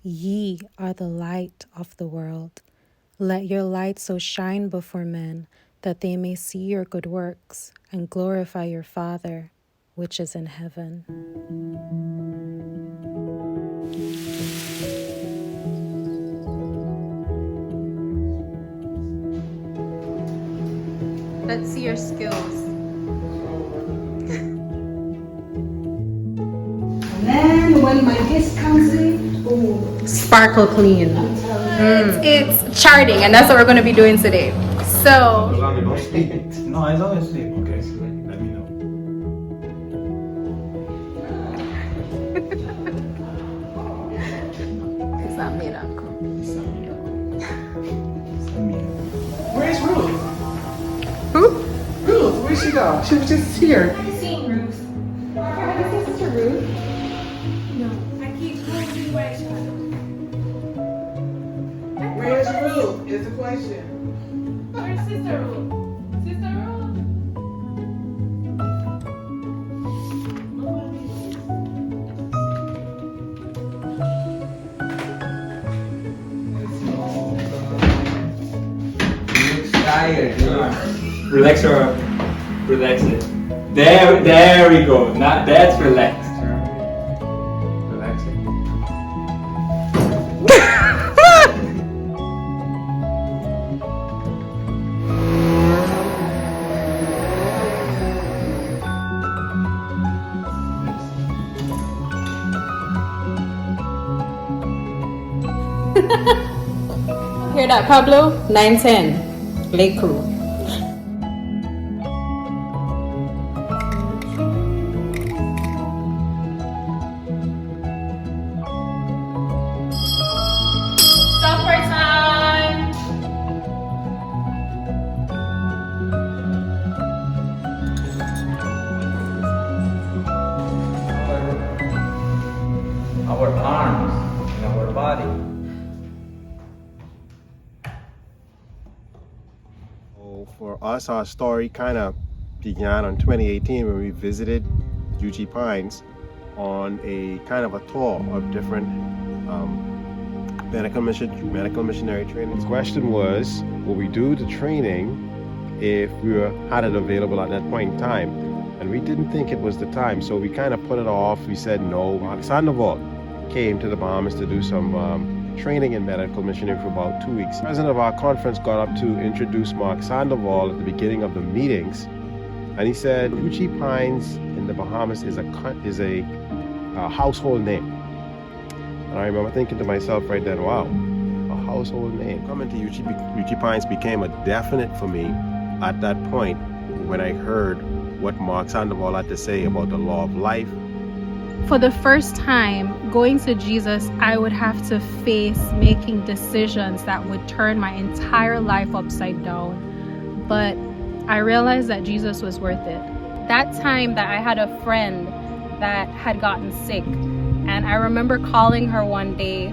Ye are the light of the world. Let your light so shine before men that they may see your good works and glorify your Father, which is in heaven. Let's see your skills. And then when my guest comes in, oh, Sparkle clean. It's charting, and that's what we're going to be doing today. So, As long as you don't sleep. No, as long as you sleep. Okay, so let me know. it's not miracle. Where's Ruth? Who? Ruth, where'd she go? She was just here. I've seen Ruth. Have you seen Sister Ruth? No. I keep losing where she Where's Ruth? Is the question. Where's Sister Ruth? Sister Ruth? Tired. Relax your, relax it. There we go. Now that's relaxed. Relax it. Hear that, Pablo? 910. Lake crew. Supper time! Our arms and our body. For us, our story kind of began in 2018 when we visited Uchee Pines on a kind of a tour of different medical missionary training. The question was, will we do the training if had it available at that point in time? And we didn't think it was the time, so we kind of put it off. We said no. Mark Sandoval came to the Bahamas to do some training in medical missionary for about 2 weeks. The president of our conference got up to introduce Mark Sandoval at the beginning of the meetings, and he said Uchee Pines in the Bahamas is a household name. And I remember thinking to myself right then, wow, a household name. Coming to Uchee Pines became a definite for me at that point when I heard what Mark Sandoval had to say about the law of life. For the first time, going to Jesus, I would have to face making decisions that would turn my entire life upside down. But I realized that Jesus was worth it. That time that I had a friend that had gotten sick, and I remember calling her one day,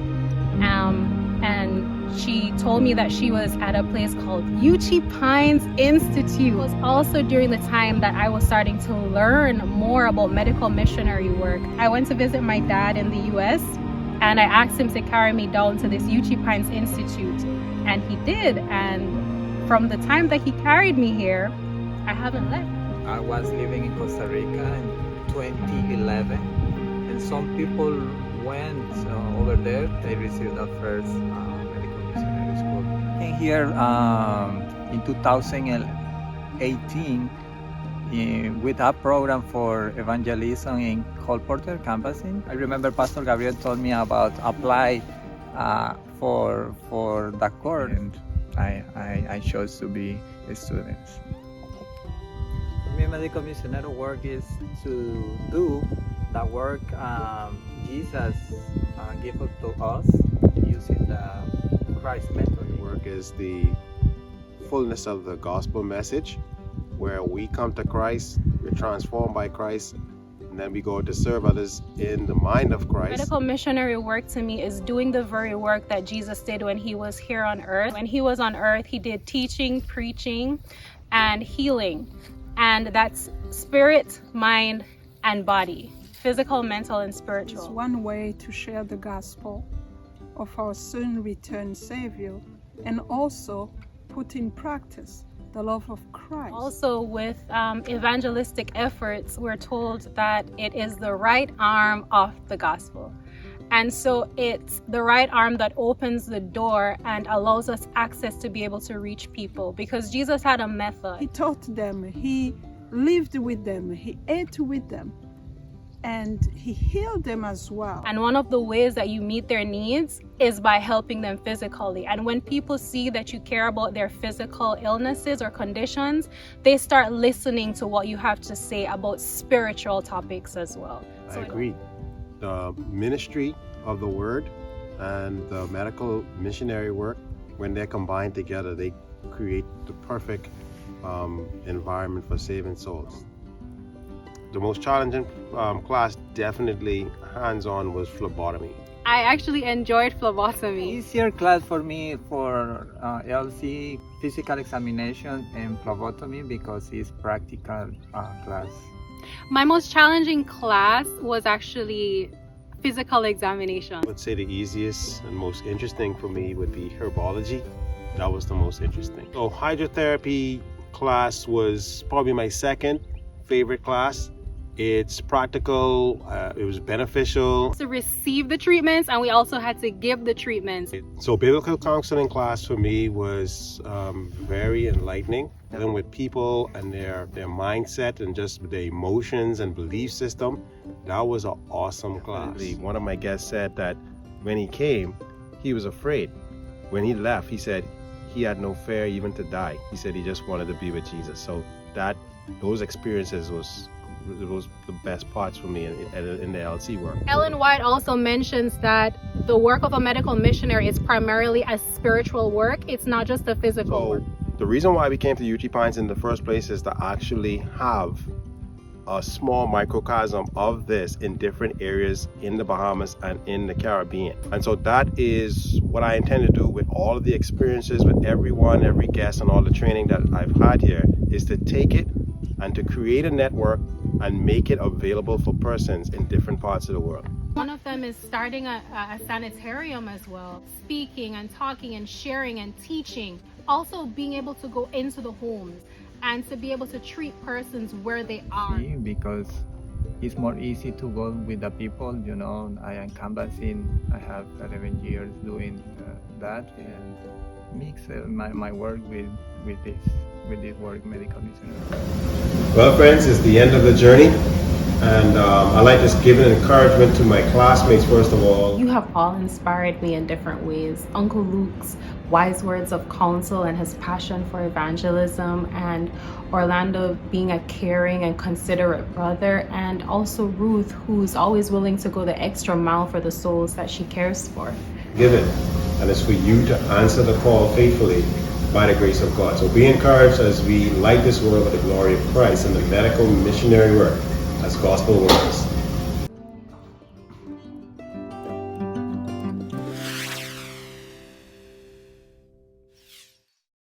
and she told me that she was at a place called Uchee Pines Institute. It was also during the time that I was starting to learn more about medical missionary work. I went to visit my dad in the US, and I asked him to carry me down to this Uchee Pines Institute, and he did. And from the time that he carried me here, I haven't left. I was living in Costa Rica in 2011, and some people went over there. They received the first medical missionary school. Came here in 2018 with a program for evangelism in Colporter campusing. I remember Pastor Gabriel told me about apply for the course, and I chose to be a student. For me, medical missionary work is to do the work Jesus gave it to us using the Christ method. Work is the fullness of the gospel message, where we come to Christ, we're transformed by Christ, and then we go to serve others in the mind of Christ. Medical missionary work to me is doing the very work that Jesus did when he was here on earth. When he was on earth, he did teaching, preaching, and healing. And that's spirit, mind, and body. Physical, mental, and spiritual. It's one way to share the gospel of our soon returned Savior, and also put in practice the love of Christ. Also, with evangelistic efforts, we're told that it is the right arm of the gospel. And so it's the right arm that opens the door and allows us access to be able to reach people, because Jesus had a method. He taught them, he lived with them, he ate with them, and he healed them as well. And one of the ways that you meet their needs is by helping them physically. And when people see that you care about their physical illnesses or conditions, they start listening to what you have to say about spiritual topics as well. I agree. The ministry of the word and the medical missionary work, when they're combined together, they create the perfect environment for saving souls. The most challenging class, definitely hands-on, was phlebotomy. I actually enjoyed phlebotomy. Easier class for me for LC, physical examination and phlebotomy, because it's practical class. My most challenging class was actually physical examination. I would say the easiest and most interesting for me would be herbology. That was the most interesting. So hydrotherapy class was probably my second favorite class. It's practical, it was beneficial. To receive the treatments, and we also had to give the treatments. So biblical counseling class for me was very enlightening. Dealing with people and their mindset and just their emotions and belief system. That was an awesome class. One of my guests said that when he came, he was afraid. When he left, he said he had no fear even to die. He said he just wanted to be with Jesus. So those experiences was the best parts for me in the LC work. Ellen White also mentions that the work of a medical missionary is primarily a spiritual work. It's not just a physical work. The reason why we came to Uchee Pines in the first place is to actually have a small microcosm of this in different areas in the Bahamas and in the Caribbean. And so that is what I intend to do with all of the experiences with everyone, every guest, and all the training that I've had here, is to take it and to create a network and make it available for persons in different parts of the world. One of them is starting a sanitarium as well, speaking and talking and sharing and teaching. Also being able to go into the homes and to be able to treat persons where they are. Because it's more easy to go with the people, you know. I am canvassing, I have 11 years doing that, and mix my work with this work, medical missionary. Well, friends, it's the end of the journey, and I'd like to give an encouragement to my classmates first of all. You have all inspired me in different ways. Uncle Luke's wise words of counsel and his passion for evangelism, and Orlando being a caring and considerate brother, and also Ruth, who's always willing to go the extra mile for the souls that she cares for. Give it, and it's for you to answer the call faithfully by the grace of God. So be encouraged as we light this world with the glory of Christ in the medical missionary work as gospel workers.